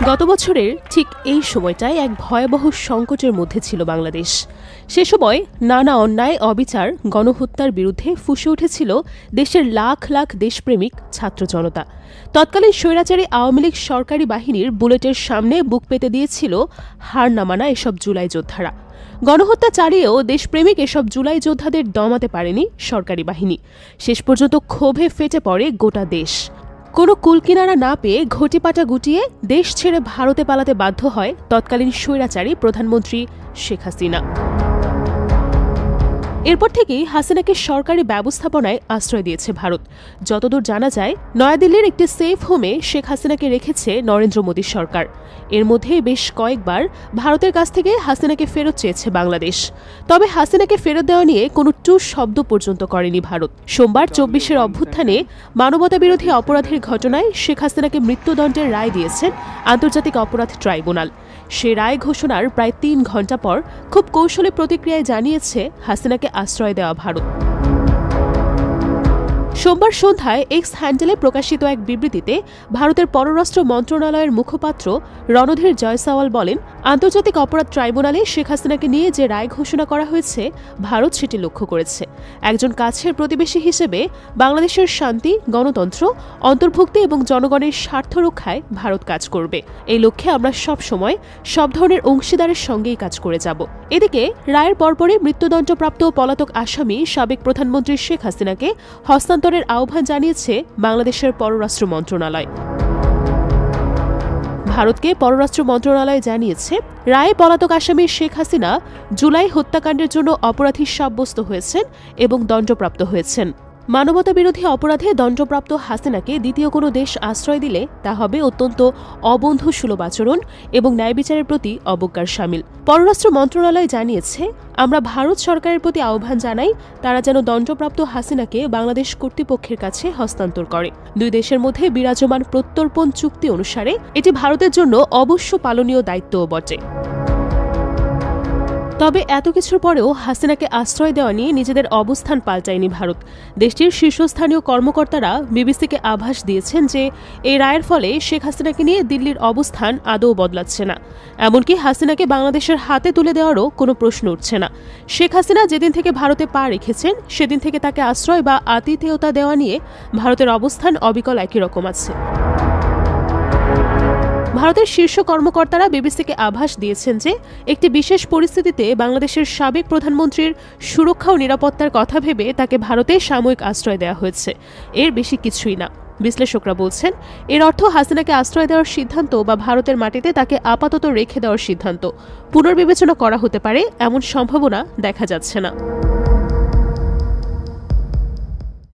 গত বছরের ঠিক এই সময়টায় এক ভয়াবহ সংকটের মধ্যে ছিল বাংলাদেশ। সে সময় নানা অন্যায়, অবিচার, গণহত্যার বিরুদ্ধে ফুঁসে উঠেছিল দেশের লাখ লাখ দেশপ্রেমিক ছাত্র জনতা। তৎকালীন স্বৈরাচারী আওয়ামী লীগ সরকারি বাহিনীর বুলেটের সামনে বুক পেতে দিয়েছিল হার না মানা এসব জুলাই যোদ্ধারা। গণহত্যা চালিয়েও দেশপ্রেমিক এসব জুলাই যোদ্ধাদের দমাতে পারেনি সরকারি বাহিনী। শেষ পর্যন্ত ক্ষোভে ফেটে পড়ে গোটা দেশ। কোনো কুলকিনারা না পেয়ে ঘটিপাটা গুটিয়ে দেশ ছেড়ে ভারতে পালাতে বাধ্য হয় তৎকালীন স্বৈরাচারী প্রধানমন্ত্রী শেখ হাসিনা। এরপর থেকেই হাসিনাকে সরকারি ব্যবস্থাপনায় আশ্রয় দিয়েছে ভারত। যতদূর জানা যায়, নয়াদিল্লির একটি সেফ হোমে শেখ হাসিনাকে রেখেছে নরেন্দ্র মোদী সরকার। এর মধ্যে বেশ কয়েকবার ভারতের কাছ থেকে হাসিনাকে ফেরত চেয়েছে বাংলাদেশ। তবে হাসিনাকে ফেরত দেওয়া নিয়ে কোনো টুস শব্দ পর্যন্ত করেনি ভারত। সোমবার ২৪-এর অভ্যুত্থানে মানবতাবিরোধী অপরাধের ঘটনায় শেখ হাসিনাকে মৃত্যুদণ্ডের রায় দিয়েছেন আন্তর্জাতিক অপরাধ ট্রাইব্যুনাল। সে রায় ঘোষণার প্রায় ৩ ঘণ্টা পর খুব কৌশলী প্রতিক্রিয়ায় জানিয়েছে হাসিনাকে আশ্রয় দেওয়া ভারত। সোমবার সন্ধ্যায় এক্স হ্যান্ডেলে প্রকাশিত এক বিবৃতিতে ভারতের পররাষ্ট্র মন্ত্রণালয়ের মুখপাত্র রণধীর জয়সওয়াল বলেন, আন্তর্জাতিক অপরাধ ট্রাইব্যুনালে শেখ হাসিনাকে নিয়ে যে রায় ঘোষণা করা হয়েছে ভারত সেটি লক্ষ্য করেছে। একজন কাছের প্রতিবেশী হিসেবে বাংলাদেশের শান্তি, গণতন্ত্র, অন্তর্ভুক্তি এবং জনগণের স্বার্থ রক্ষায় ভারত কাজ করবে। এই লক্ষ্যে আমরা সব সময় সব ধরনের অংশীদারের সঙ্গেই কাজ করে যাব। এদিকে রায়ের পরপরই মৃত্যুদণ্ডপ্রাপ্ত পলাতক আসামি সাবেক প্রধানমন্ত্রী শেখ হাসিনাকে হস্তান্তরের আহ্বান জানিয়েছে বাংলাদেশের পররাষ্ট্র মন্ত্রণালয়। ভারতকে পররাষ্ট্র মন্ত্রণালয় জানিয়েছে, রায়ে পলাতক আসামি শেখ হাসিনা জুলাই হত্যাকাণ্ডের জন্য অপরাধী সাব্যস্ত হয়েছেন এবং দণ্ডপ্রাপ্ত হয়েছেন। মানবতাবিরোধী অপরাধে দণ্ডপ্রাপ্ত হাসিনাকে দ্বিতীয় কোনো দেশ আশ্রয় দিলে তা হবে অত্যন্ত অবন্ধুসুলভ আচরণ এবং ন্যায়বিচারের প্রতি অবজ্ঞার শামিল। পররাষ্ট্র মন্ত্রণালয় জানিয়েছে, আমরা ভারত সরকারের প্রতি আহ্বান জানাই তারা যেন দণ্ডপ্রাপ্ত হাসিনাকে বাংলাদেশ কর্তৃপক্ষের কাছে হস্তান্তর করে। দুই দেশের মধ্যে বিরাজমান প্রত্যর্পণ চুক্তি অনুসারে এটি ভারতের জন্য অবশ্য পালনীয় দায়িত্বও বটে। তবে এত কিছুর পরেও হাসিনাকে আশ্রয় দেওয়া নিয়ে নিজেদের অবস্থান পাল্টায়নি ভারত। দেশটির শীর্ষস্থানীয় কর্মকর্তারা বিবিসিকে আভাস দিয়েছেন যে এই রায়ের ফলে শেখ হাসিনাকে নিয়ে দিল্লির অবস্থান আদৌ বদলাচ্ছে না। এমনকি হাসিনাকে বাংলাদেশের হাতে তুলে দেওয়ারও কোনো প্রশ্ন উঠছে না। শেখ হাসিনা যেদিন থেকে ভারতে পা রেখেছেন সেদিন থেকে তাকে আশ্রয় বা আতিথেয়তা দেওয়া নিয়ে ভারতের অবস্থান অবিকল একই রকম আছে। ভারতের শীর্ষ কর্মকর্তারা বিবিসিকে আভাস দিয়েছেন যে একটি বিশেষ পরিস্থিতিতে বাংলাদেশের সাবেক প্রধানমন্ত্রীর সুরক্ষা ও নিরাপত্তার কথা ভেবে তাকে ভারতে সাময়িক আশ্রয় দেওয়া হয়েছে, এর বেশি কিছুই না। বিশ্লেষকরা বলছেন, এর অর্থ হাসিনাকে আশ্রয় দেওয়ার সিদ্ধান্ত বা ভারতের মাটিতে তাকে আপাতত রেখে দেওয়ার সিদ্ধান্ত পুনর্বিবেচনা করা হতে পারে, এমন সম্ভাবনা দেখা যাচ্ছে না।